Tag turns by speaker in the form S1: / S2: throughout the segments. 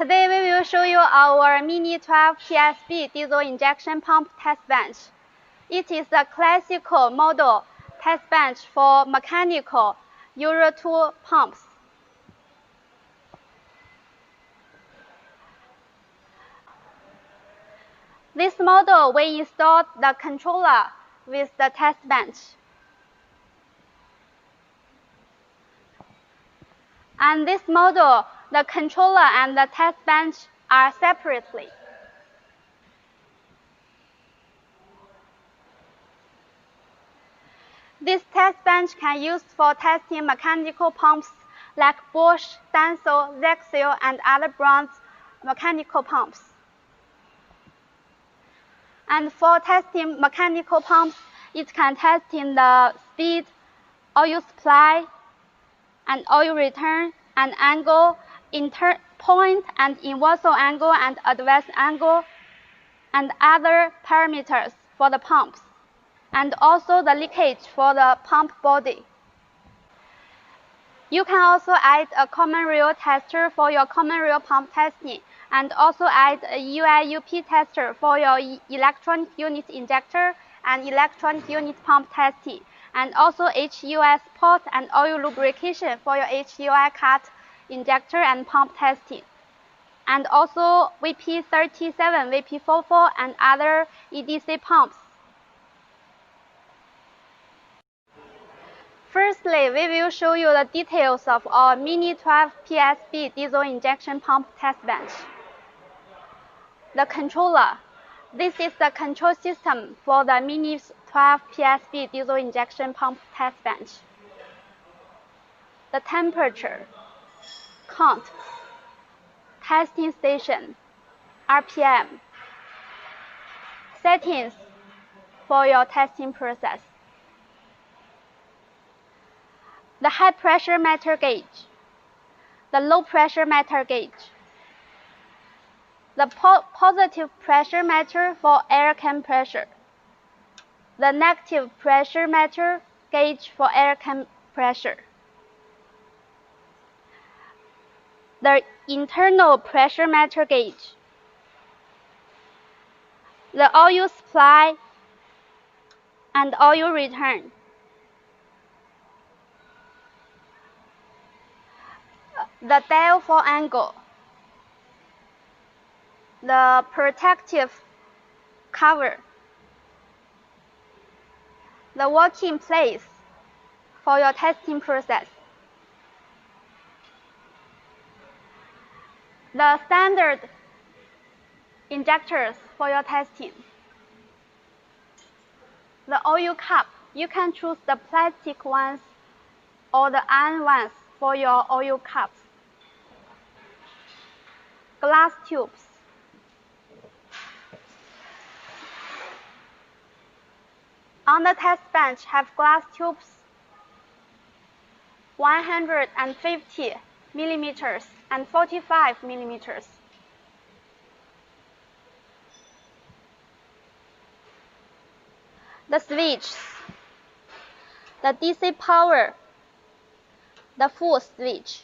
S1: Today we will show you our MINI12PSB diesel injection pump test bench. It is a classical model test bench for mechanical Euro 2 pumps. This model, we installed the controller with the test bench. And this model, the controller and the test bench are separately. This test bench can be used for testing mechanical pumps like Bosch, Denso, Zexil, and other brands' mechanical pumps. And for testing mechanical pumps, it can test in the speed, oil supply, and oil return, and angle, point and inversal angle and advance angle, and other parameters for the pumps, and also the leakage for the pump body. You can also add a common rail tester for your common rail pump testing, and also add a UI/UP tester for your electronic unit injector and electronic unit pump testing, and also HUI support and oil lubrication for your HUI cut injector and pump testing, and also VP37, VP44, and other EDC pumps. Firstly, we will show you the details of our MINI12PSB diesel injection pump test bench. The controller. This is the control system for the MINI12PSB diesel injection pump test bench. The temperature, count, testing station, RPM, settings for your testing process. The high pressure meter gauge, the low pressure meter gauge, the positive pressure meter for air compressor, the negative pressure meter gauge for air compressor, the internal pressure meter gauge, the oil supply and oil return, the dial for angle, the protective cover, the working place for your testing process, the standard injectors for your testing, the oil cup. You can choose the plastic ones or the iron ones for your oil cups, glass tubes, on the test bench have glass tubes 150 millimeters and 45 millimeters. The switches, the DC power, the full switch.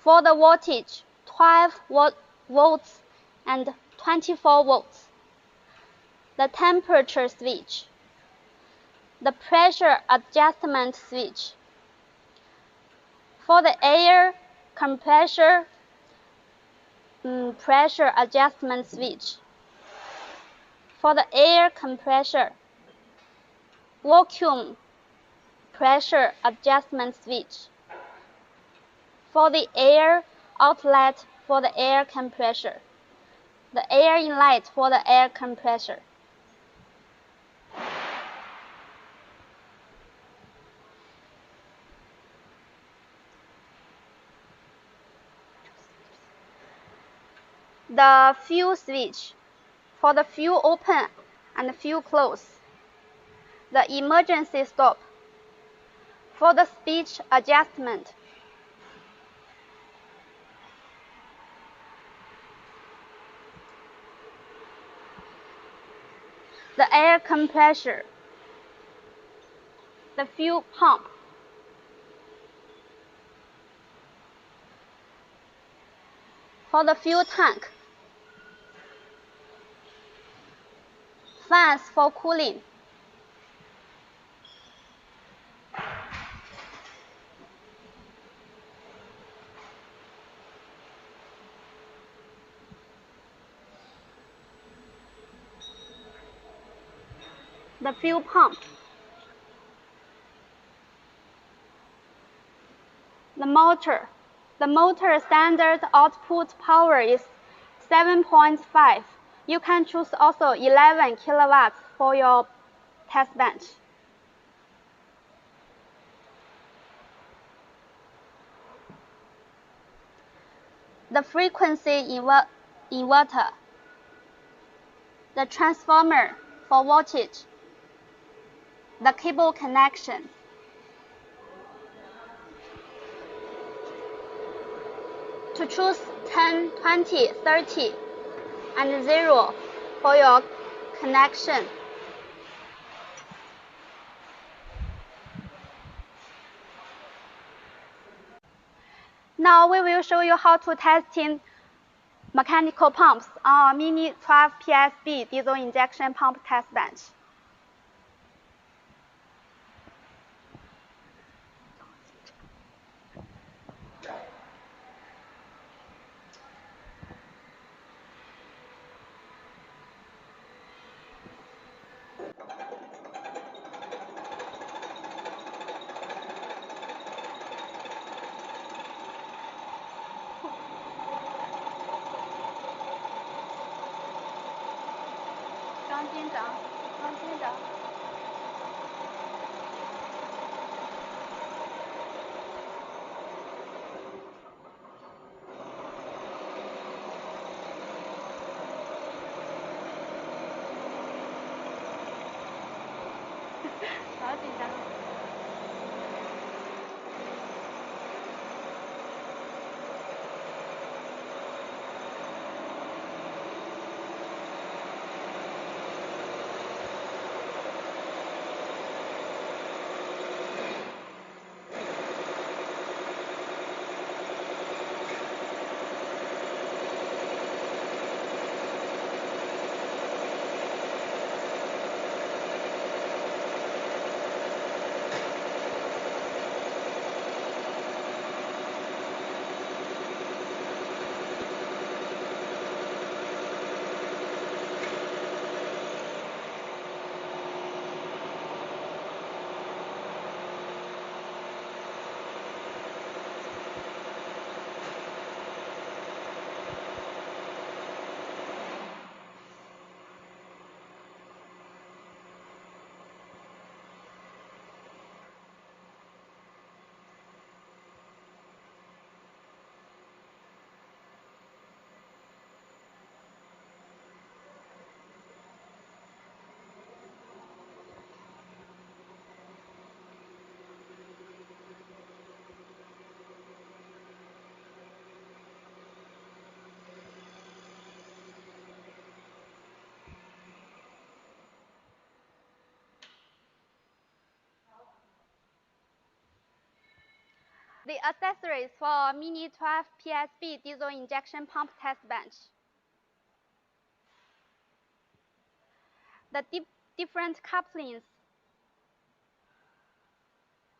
S1: For the voltage, 12 volts and 24 volts. The temperature switch, the pressure adjustment switch. For the air compressor, pressure adjustment switch. For the air compressor, vacuum pressure adjustment switch. For the air outlet for the air compressor, the air inlet for the air compressor. The fuel switch for the fuel open and fuel close. The emergency stop for the speed adjustment. The air compressor, the fuel pump, For the fuel tank, fans for cooling, the fuel pump, the motor. The motor standard output power is 7.5. You can choose also 11 kilowatts for your test bench. The frequency inverter, the transformer for voltage, the cable connection. To choose 10, 20, 30, and 0 for your connection. Now we will show you how to testing mechanical pumps on our MINI12PSB diesel injection pump test bench.张金长。好紧张。The accessories for MINI12PSB diesel injection pump test bench. The different couplings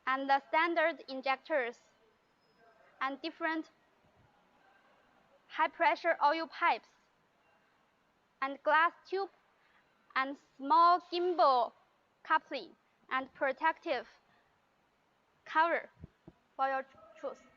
S1: and the standard injectors and different high pressure oil pipes and glass tube and small gimbal coupling and protective cover for your choice.